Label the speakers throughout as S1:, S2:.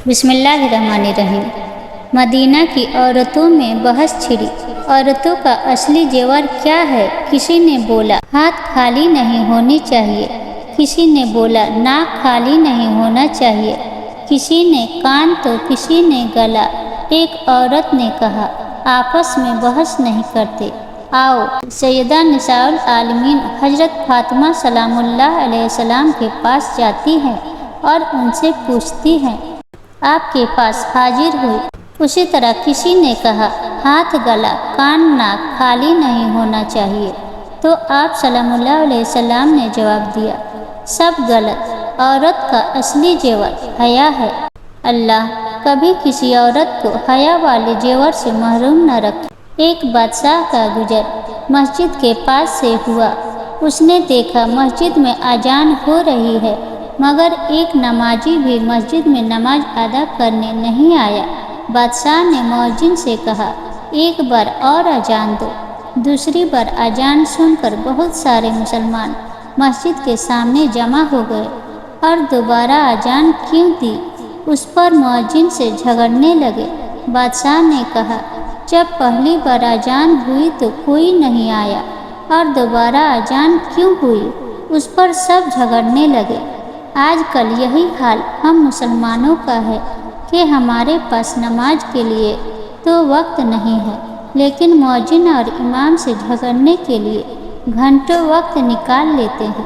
S1: بسم اللہ الرحمن الرحیم۔ مدینہ کی عورتوں میں بحث چھڑی۔ عورتوں کا اصلی زیور کیا ہے؟ کسی نے بولا ہاتھ خالی نہیں ہونی چاہیے، کسی نے بولا ناک خالی نہیں ہونا چاہیے، کسی نے کان تو کسی نے گلا۔ ایک عورت نے کہا آپس میں بحث نہیں کرتے، آؤ سیدہ نساء العالمین حضرت فاطمہ سلام اللہ علیہ السلام کے پاس جاتی ہیں اور ان سے پوچھتی ہیں آپ کے پاس حاضر ہوئی۔ اسی طرح کسی نے کہا ہاتھ گلا کان ناک خالی نہیں ہونا چاہیے، تو آپ سلام اللہ علیہ السلام نے جواب دیا سب غلط، عورت کا اصلی زیور حیا ہے۔ اللہ کبھی کسی عورت کو حیا والے زیور سے محروم نہ رکھے۔ ایک بادشاہ کا گزر مسجد کے پاس سے ہوا۔ اس نے دیکھا مسجد میں اذان ہو رہی ہے، مگر ایک نمازی بھی مسجد میں نماز ادا کرنے نہیں آیا۔ بادشاہ نے مؤذن سے کہا ایک بار اور اذان دو۔ دوسری بار اذان سن کر بہت سارے مسلمان مسجد کے سامنے جمع ہو گئے اور دوبارہ اذان کیوں دی؟ اس پر مؤذن سے جھگڑنے لگے۔ بادشاہ نے کہا جب پہلی بار اذان ہوئی تو کوئی نہیں آیا اور دوبارہ اذان کیوں ہوئی؟ اس پر سب جھگڑنے لگے۔ آج کل یہی حال ہم مسلمانوں کا ہے کہ ہمارے پاس نماز کے لیے تو وقت نہیں ہے، لیکن مؤذن اور امام سے جھگڑنے کے لیے گھنٹوں وقت نکال لیتے ہیں۔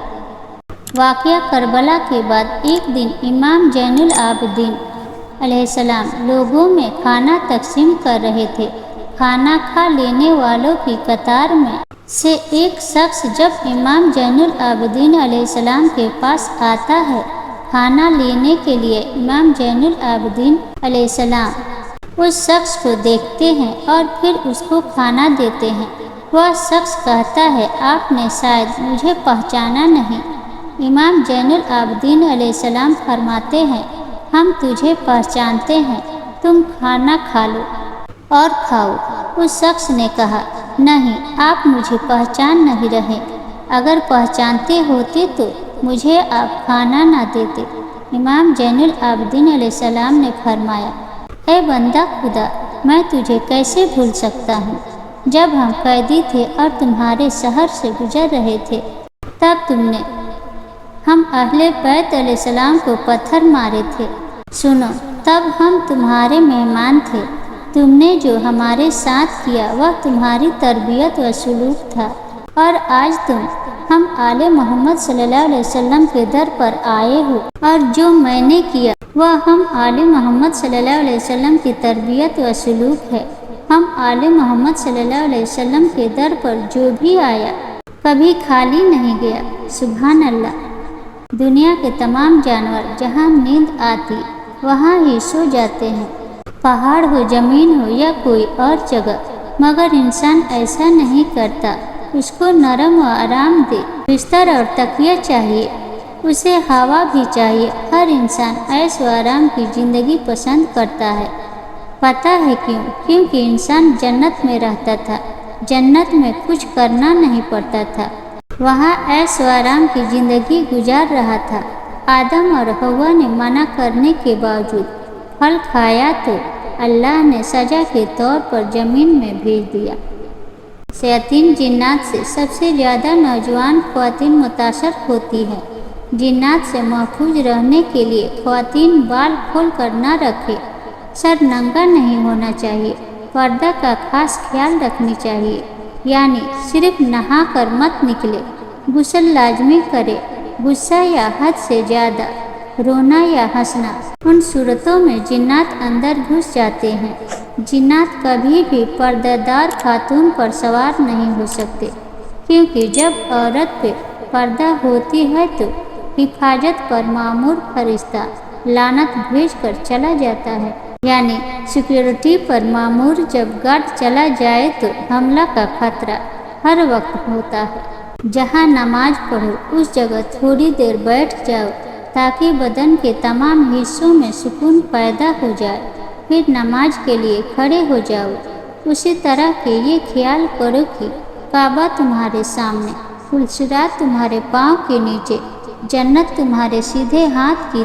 S1: واقعہ کربلا کے بعد ایک دن امام زین العابدین علیہ السلام لوگوں میں کھانا تقسیم کر رہے تھے۔ کھانا کھا لینے والوں کی قطار میں سے ایک شخص جب امام زین العابدین علیہ السلام کے پاس آتا ہے کھانا لینے کے لیے، امام زین العابدین علیہ السلام اس شخص کو دیکھتے ہیں اور پھر اس کو کھانا دیتے ہیں۔ وہ شخص کہتا ہے آپ نے شاید مجھے پہچانا نہیں۔ امام زین العابدین علیہ السلام فرماتے ہیں ہم تجھے پہچانتے ہیں، تم کھانا کھا لو اور کھاؤ۔ اس شخص نے کہا نہیں، آپ مجھے پہچان نہیں رہے، اگر پہچانتے ہوتے تو مجھے آپ کھانا نہ دیتے۔ امام زین العابدین علیہ السلام نے فرمایا اے بندہ خدا، میں تجھے کیسے بھول سکتا ہوں؟ جب ہم قیدی تھے اور تمہارے شہر سے گزر رہے تھے تب تم نے ہم اہل بیت علیہ السلام کو پتھر مارے تھے۔ سنو، تب ہم تمہارے مہمان تھے، تم نے جو ہمارے ساتھ کیا وہ تمہاری تربیت و سلوک تھا، اور آج تم ہم آل محمد صلی اللہ علیہ وسلم کے در پر آئے ہو، اور جو میں نے کیا وہ ہم آل محمد صلی اللہ علیہ وسلم کی تربیت و سلوک ہے۔ ہم آل محمد صلی اللہ علیہ وسلم کے در پر جو بھی آیا کبھی خالی نہیں گیا۔ سبحان اللہ۔ دنیا کے تمام جانور جہاں نیند آتی وہاں ہی سو جاتے ہیں، پہاڑ ہو، زمین ہو یا کوئی اور جگہ، مگر انسان ایسا نہیں کرتا۔ اس کو نرم و آرام دہ بستر اور تکیہ چاہیے، اسے ہوا بھی چاہیے۔ ہر انسان عیش و آرام کی زندگی پسند کرتا ہے۔ پتہ ہے کیوں؟ کیونکہ انسان جنت میں رہتا تھا، جنت میں کچھ کرنا نہیں پڑتا تھا، وہاں عیش و آرام کی زندگی گزار رہا تھا۔ آدم اور حوا نے منع کرنے کے باوجود پھل کھایا تو اللہ نے سزا کے طور پر زمین میں بھیج دیا۔ شیاطین جنات سے سب سے زیادہ نوجوان خواتین متاثر ہوتی ہیں۔ جنات سے محفوظ رہنے کے لیے خواتین بال کھول کر نہ رکھے، سر ننگا نہیں ہونا چاہیے، پردہ کا خاص خیال رکھنی چاہیے، یعنی صرف نہا کر مت نکلے، غسل لازمی کرے۔ غصہ یا حد سے زیادہ رونا یا ہنسنا، ان صورتوں میں جنات اندر گھس جاتے ہیں۔ جنات کبھی بھی پردہ دار خاتون پر سوار نہیں ہو سکتے، کیونکہ جب عورت پہ پردہ ہوتی ہے تو حفاظت پر مامور فرشتہ لعنت بھیج کر چلا جاتا ہے، یعنی سیکیورٹی پر مامور جب گارڈ چلا جائے تو حملہ کا خطرہ ہر وقت ہوتا ہے۔ جہاں نماز پڑھو اس جگہ تھوڑی دیر بیٹھ جاؤ تاکہ بدن کے تمام حصوں میں سکون پیدا ہو جائے، پھر نماز کے لیے کھڑے ہو جاؤ۔ اسی طرح کہ یہ خیال کرو کہ کعبہ تمہارے سامنے، پلسرات تمہارے پاؤں کے نیچے، جنت تمہارے سیدھے ہاتھ کی